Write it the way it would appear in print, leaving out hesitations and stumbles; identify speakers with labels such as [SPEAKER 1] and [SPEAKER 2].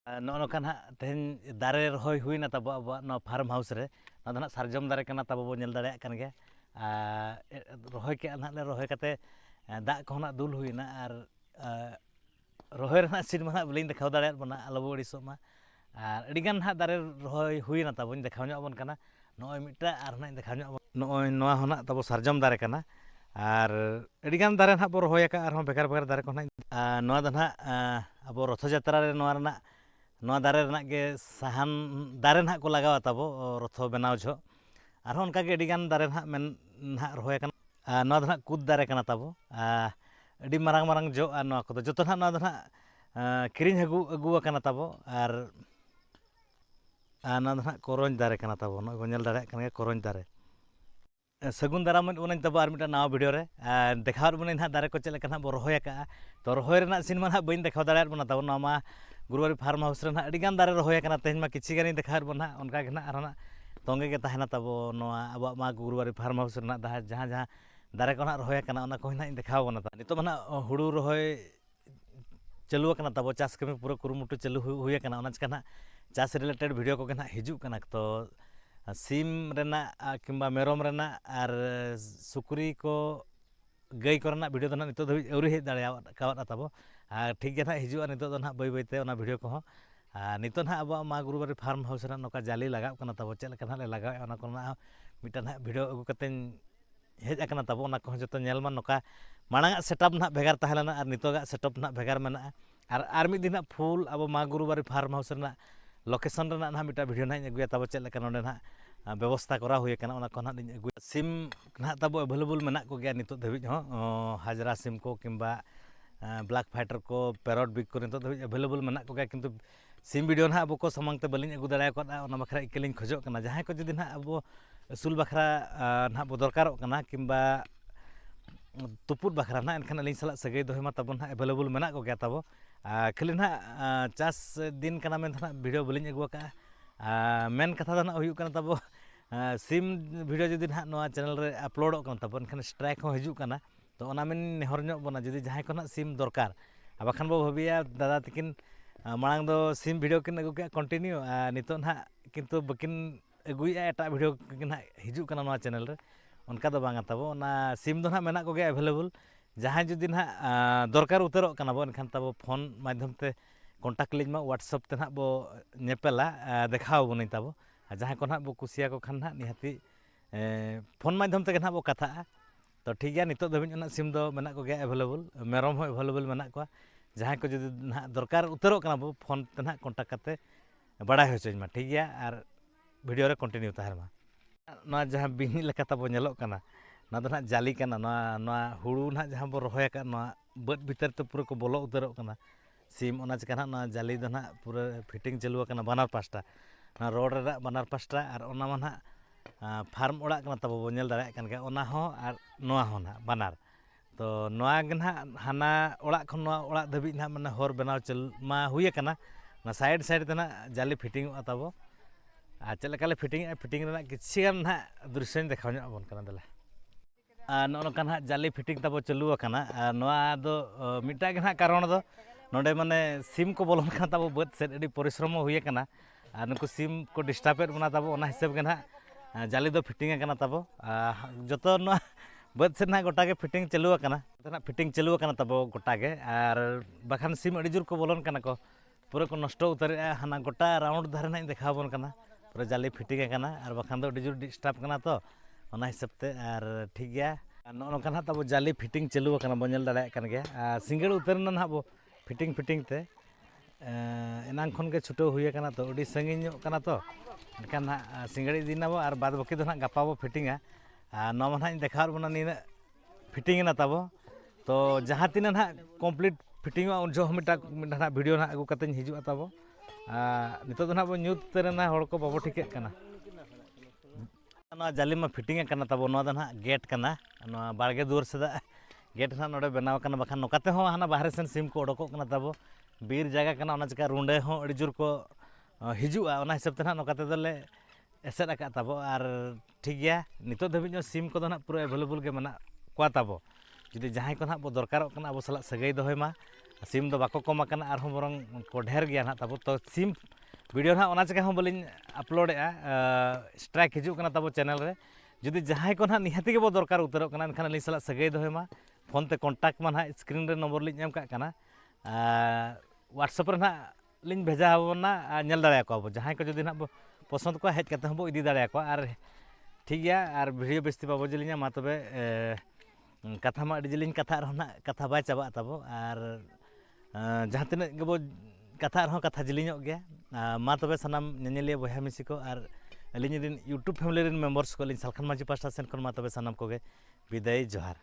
[SPEAKER 1] नौका ना तेहन दारे रही हुईना तब अब फार्म हाउस रे ना सारजम दारे कना तब बो नेल दाड़े कान गया रही के ना ले रही कते दाग को ना दुल हुईना और रही रना सीन मा बलिंग देखाव दाड़े बना आलोबो अड़िसो मा और अड़ीगान ना दारे रही हुईना तब देखाव ᱧᱚᱜ कना नॉय मिटा और ना देखाव ᱧᱚᱜ नॉय नोआ होना तब सारजम दारे कना और अड़ीगान दारे ना बो रही का और बेकार बेकार दारे को ना नोआ द ना अब रथ यात्रा रे नोआ रना नोआ दारे रना के साहान दारे ना को लगावा तबो रथ बनाव झो और उनका के अड़ीगान दारे ना मेन ना रही कना नोआ द ना कूद दारे कना तबो अड़ी मारांग मारांग जो और नोआ को जो ना नोआ द ना किरिंग अगुआ कना तबो और नोआ द ना कोरोंज दारे कना तबो नोय बो नेल दाड़े कन कोरोंज दारे सगुन दाराम उन तब और मिटा नवा वीडियो रे देखाव बने ना दारे को चले कना बो रही का तो रही रना सीन मा बइन देखाव दाड़े बना तब नवा गुरुवारी फार्म हाउस रे ना अड़ीगान दारे रही कना तेहन मा किछि गानी देखाव बना उनका के ना और ना तोंगे के तहना तब नवा अब मा गुरुवारी फार्म हाउस रे ना जहाँ जहाँ दारे को ना रही कना उना को ना देखाव बना नितो ना हुड़ू रही चालू कना तब चाष कमी पूरा कुरुमुटु चालू हुई कना उना चिका ना चाष रिलेटेड वीडियो को ना हिजू कना तो सीम रेना किंबा मेरम रेना और सुकुरी को गई करना वीडियो तो ना नितो धबी अवरी हेज दाड़ा तब ठीक है ना हिजुआ नितो ना बै बैते उना वीडियो को नितो ना अब मा गुरुवारी फार्म हाउस रे नोका जाली लगाव कना तब चेल लेका ले लगाव उना को ना मिटा ना वीडियो अगु कते हेज अकना तब उना को जतो नेल मा नोका मांगा सेटअप ना भेगार तहलेना और नितोगा सेटअप ना भेगार मेना और मिद दिन फुल अब मा गुरुवारी फार्म हाउस रे लोकेशन रे ना मिटा वीडियो ना अगुया तब चेल लेका नोडे ना व्यवस्था करा हुई कना उना को ना अगुया सिम ना तब अवेलेबल मेना को गया नितो धबी हो हाजरा सिम को किंबा ब्लैक फाइटर को पैरट बिग को नितो धबी अवेलेबल मेना को गया किंतु सिम वीडियो ना अब को समंगते बलिंग अगु दाड़ा को ना बखरा इकलिंग खोजो कना जहां को जुदी ना अब असूल बखरा ना बो दरकारो कना किंबा तुपुद बखरा ना एनखान अलिंग सला सगै दोहे मा तब ना अवेलेबल मेना को गया तब खाली ना चास दिन कना मेन ना वीडियो बलिंग अगु का मेन कथा ना हुई कना तब सिम वीडियो जुदी ना नोआ चैनल रे अपलोड कना तब एनखान स्ट्राइक हो हिजू कना तो ओना मेन नेहर ᱧᱚᱜ बना जुदी जहां को ना सिम दरकार बाखान बो भाबिया दादा तकिन मांग दो सिम वीडियो किन अगु के कंटिन्यू नितो ना किंतु बकिन अगुया एटा वीडियो किन हिजू कना नोआ चैनल रे उनका दो बांगा तब ना सिम दो ना मेना को गया अवेलेबल जहां जुदी ना दरकार उतरो कना बो एनखान तब फोन माध्यम ते कॉन्टैक्ट लिंक मा व्हाट्सएप ते ना बो नेपेला देखाव बनी तब जहां को ना बो कुसिया को खान ना निहाती फोन माध्यम ते ना बो कथा तो ठीक गया नितो धबिन ना सिम दो मेना को गया अवेलेबल मेरम हो अवेलेबल मेना को जहां को जुदी ना दरकार उतरो कना बो फोन ते ना कॉन्टैक्ट करते बड़ा होचोज मा ठीक गया और वीडियो रे कंटिन्यू ताहर मा ना जहां बिनी लेका तब नेलो कना ना दो ना जाली कना ना हुड़ू ना जहां बो रही का ना बद भीतर तो पूरा को बोलो उतरो कना सिम ओना चिका ना जाली दो ना पूरा फिटिंग चालू कना बानार पास्टा ना रोड रे बानार पास्टा और ओना मा ना फार्म ओड़ा कना तब बो नेल दाड़ा कन गया ओना हो और नोआ हो ना बानार तो नोआ गे ना हाना ओड़ा खन नोआ ओड़ा धबी ना माने हर बनाव चल मा हुई कना ना साइड साइड ते ना जाली फिटिंग तब चल लेका ले फिटिंग रे किछि गान ना दृश्य देखाव ᱧᱚᱜ बन कना दले नोका ना जाली फिटिंग तब चालू कना नोआ दो मिटा गे ना कारण दो नोडे माने सिम को बोलन कना तब बद से अडी परिश्रम हुई कना और नुको सिम को डिस्टर्ब बना तब ओना हिसाब के ना जाली दो फिटिंग कना तब जतो ना बद से ना गोटा के फिटिंग चालू कना ना फिटिंग चालू कना तब गोटा के और बखान सिम अडी जोर को बोलन कना को पूरा को नष्ट उतर हाना गोटा राउंड धारे ना देखाव बन कना पूरा जाली फिटिंग कना और बखान दो अडी जोर डिस्टर्ब कना तो ओना हिसाब ते और ठीक गया नोका ना तब जाली फिटिंग चालू कना बो नेल दाड़ा कन गया सिंगड़ उतर ना ना बो फिटिंग ते एनांग खन के छुटो हुई कना तो अडी संगिन कना तो एनखान ना सिंगड़ी दिन अब और बाद बाकी दो ना गपा बो फिटिंगा नवा ना देखाव बना नीना फिटिंग ना तब तो जहाँ तीन ना कम्प्लीट फिटिंग उन जो मिटा ना वीडियो ना अगु कते हिजू तब नितो दो ना बो न्यूत तेना हड़ को बाबो ठिके कना ना जाली मा फिटिंग कना तब ना दो ना गेट कना ना बारगे दुआर सदा गेट ना नोडे बनाव कना बखान नोकाते हो हाना बाहरे सेन सिम को ओडको कना तब बीर जगह कना ओना चिका रुंडे हो अडी जोर को हिजुआ ओना हिसाब ते ना नोकाते दले एसेट आका तब और ठीक गया नितो धबिन सिम को ना पूरा अवेलेबल के मेना को तब जुदी जहां को ना बो दरकारो कना अब सला सगै दोहय मा सिम दो बाको कम आकना आरहों बरंग को ढेर गया ना तब तो सिम वीडियो ना ओना चिका हों बलिन अपलोडेआ स्ट्राइक हिजुग कना तब चैनल रे जुदी जहां को ना निहाती के बो दरकार उतरो कना एनखान अली सला सगै दोहेमा फोन ते कॉन्टैक्ट मा ना स्क्रीन रे नंबर लिñ एम का कना व्हाट्सएप रे ना लिñ भेजा हबोना नेल दाड़े को जहां को जुदी ना पसंद को हेज कते हबो इदी दाड़े को आर ठीक गया आर वीडियो बेस्ती बाबो जलिnya मा तबे कथा मा जिलिñ कथा रहना कथा बाय चाबा तबो आर जहां तिना गेबो कथा रहो कथा जिलिñो गया मा तबे सनाम नेनेलिया बहा मिसी को आर अलिñ रिन यूट्यूब फैमिली रिन मेंबर्स को लिñ सालखान माजी पास्टा सेन खन मा तबे सनाम को गे विदाय जोहार।